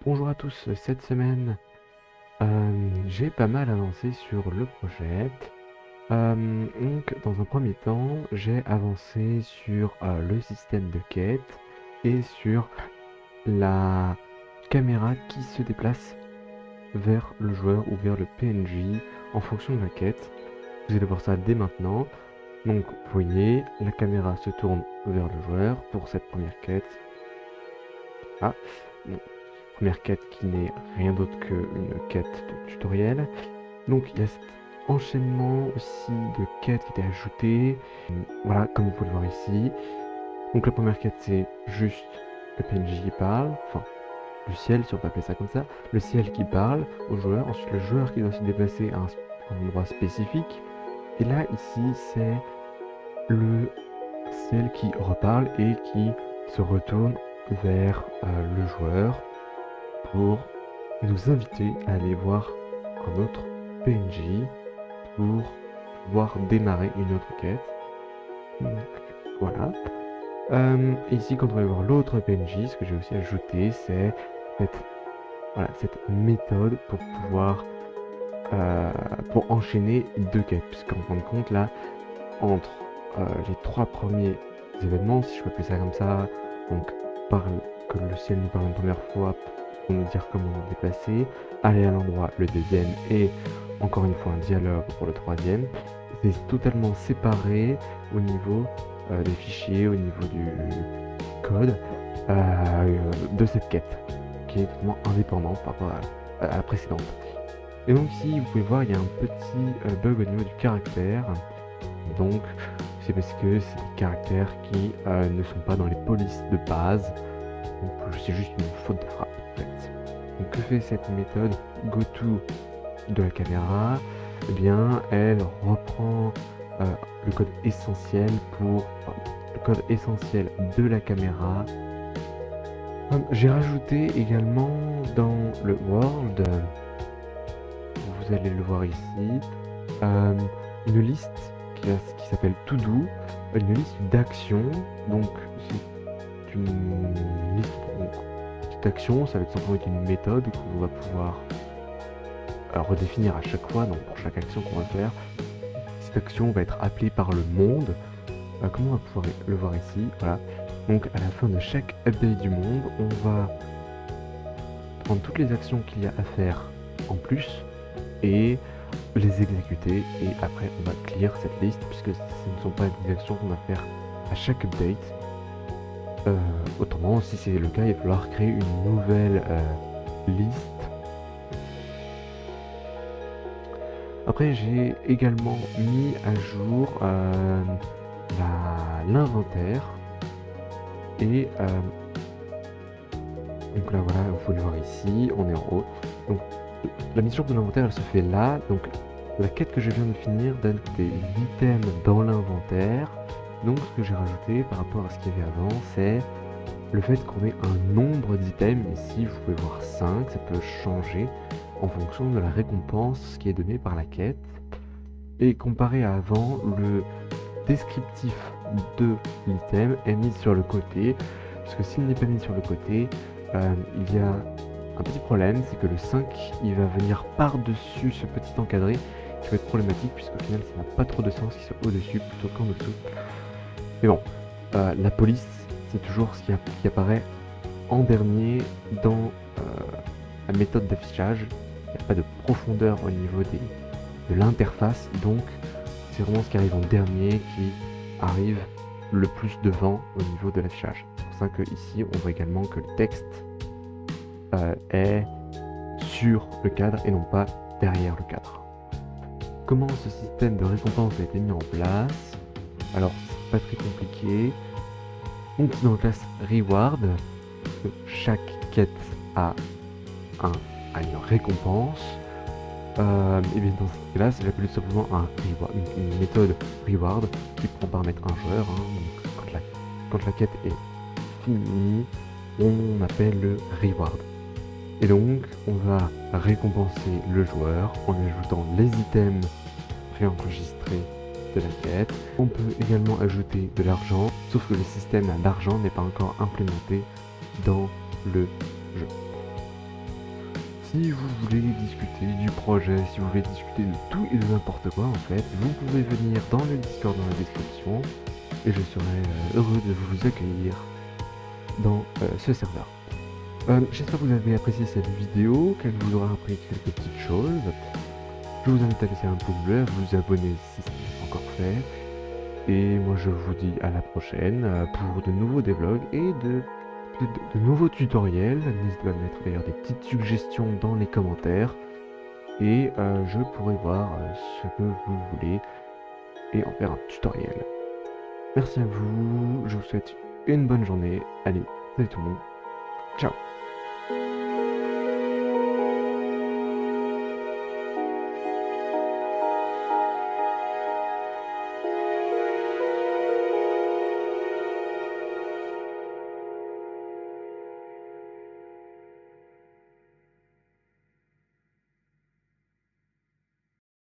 Bonjour à tous, cette semaine j'ai pas mal avancé sur le projet. Donc dans un premier temps, j'ai avancé sur le système de quête et sur la caméra qui se déplace vers le joueur ou vers le PNJ en fonction de la quête. Vous allez voir ça dès maintenant. Donc vous voyez, la caméra se tourne vers le joueur pour cette première quête. Ah, bon, première quête qui n'est rien d'autre qu'une quête de tutoriel. Donc il y a cet enchaînement aussi de quêtes qui étaient ajoutées. Voilà, comme vous pouvez le voir ici. Donc la première quête c'est juste le PNJ qui parle, enfin le ciel si on peut appeler ça comme ça, le ciel qui parle au joueur, ensuite le joueur qui doit se déplacer à un endroit spécifique. Et là ici c'est le ciel qui reparle et qui se retourne vers le joueur pour nous inviter à aller voir un autre PNJ pour pouvoir démarrer une autre quête. Donc, voilà. Et ici, quand on va voir l'autre PNJ, ce que j'ai aussi ajouté, c'est cette méthode pour pouvoir pour enchaîner deux quêtes. Puisqu'en fin de compte, là, entre les trois premiers événements, si je peux appeler ça comme ça, donc que le ciel nous parle une première fois pour nous dire comment nous déplacer, aller à l'endroit le deuxième et encore une fois un dialogue pour le troisième. C'est totalement séparé au niveau des fichiers, au niveau du code de cette quête, qui est totalement indépendante par rapport à la précédente. Et donc ici, vous pouvez voir, il y a un petit bug au niveau du caractère. Donc c'est parce que c'est des caractères qui ne sont pas dans les polices de base. Donc c'est juste une faute de frappe en fait. Donc que fait cette méthode goTo de la caméra? Eh bien elle reprend le code essentiel de la caméra. J'ai rajouté également dans le world, vous allez le voir ici, une liste qui s'appelle To Do, une liste d'actions. Donc c'est une liste d'actions, ça va être simplement une méthode qu'on va pouvoir redéfinir à chaque fois. Donc pour chaque action qu'on va faire, cette action va être appelée par le monde. Comme on va pouvoir le voir ici, voilà. Donc à la fin de chaque update du monde, on va prendre toutes les actions qu'il y a à faire en plus et les exécuter, et après on va clear cette liste puisque ce ne sont pas des actions qu'on va faire à chaque update. Autrement, si c'est le cas, il va falloir créer une nouvelle liste. Après, j'ai également mis à jour l'inventaire et donc là voilà, vous pouvez le voir ici, on est en haut. Donc la mise à jour de l'inventaire elle se fait là. Donc la quête que je viens de finir donne des items dans l'inventaire. Donc ce que j'ai rajouté par rapport à ce qu'il y avait avant, c'est le fait qu'on ait un nombre d'items. Ici vous pouvez voir 5, ça peut changer en fonction de la récompense qui est donnée par la quête. Et comparé à avant, le descriptif de l'item est mis sur le côté, parce que s'il n'est pas mis sur le côté, il y a un petit problème, c'est que le 5 il va venir par-dessus ce petit encadré qui va être problématique, puisqu'au final ça n'a pas trop de sens qu'il soit au-dessus plutôt qu'en dessous. Mais bon, la police c'est toujours ce qui apparaît en dernier dans la méthode d'affichage. Il n'y a pas de profondeur au niveau de l'interface, donc c'est vraiment ce qui arrive en dernier qui arrive le plus devant au niveau de l'affichage. C'est pour ça que ici on voit également que le texte est sur le cadre et non pas derrière le cadre. Comment ce système de récompense a été mis en place? Alors c'est pas très compliqué. Donc dans la classe Reward, chaque quête a une récompense. Et bien dans cette classe, j'appelle tout simplement une méthode reward qui prend paramètre un joueur. Donc quand la quête est finie, on appelle le reward. Et donc on va récompenser le joueur en lui ajoutant les items préenregistrés de la quête. On peut également ajouter de l'argent, sauf que le système d'argent n'est pas encore implémenté dans le jeu. si vous voulez discuter du projet, si vous voulez discuter de tout et de n'importe quoi en fait, vous pouvez venir dans le Discord dans la description et je serai heureux de vous accueillir dans ce serveur. J'espère que vous avez apprécié cette vidéo, qu'elle vous aura appris quelques petites choses. Je vous invite à laisser un pouce bleu, à vous abonner si ce n'est pas encore fait. Et moi je vous dis à la prochaine pour de nouveaux devlogs et de nouveaux tutoriels. N'hésitez pas à mettre d'ailleurs des petites suggestions dans les commentaires. Et je pourrai voir ce que vous voulez et en faire un tutoriel. Merci à vous, je vous souhaite une bonne journée. Allez, salut tout le monde. Ciao.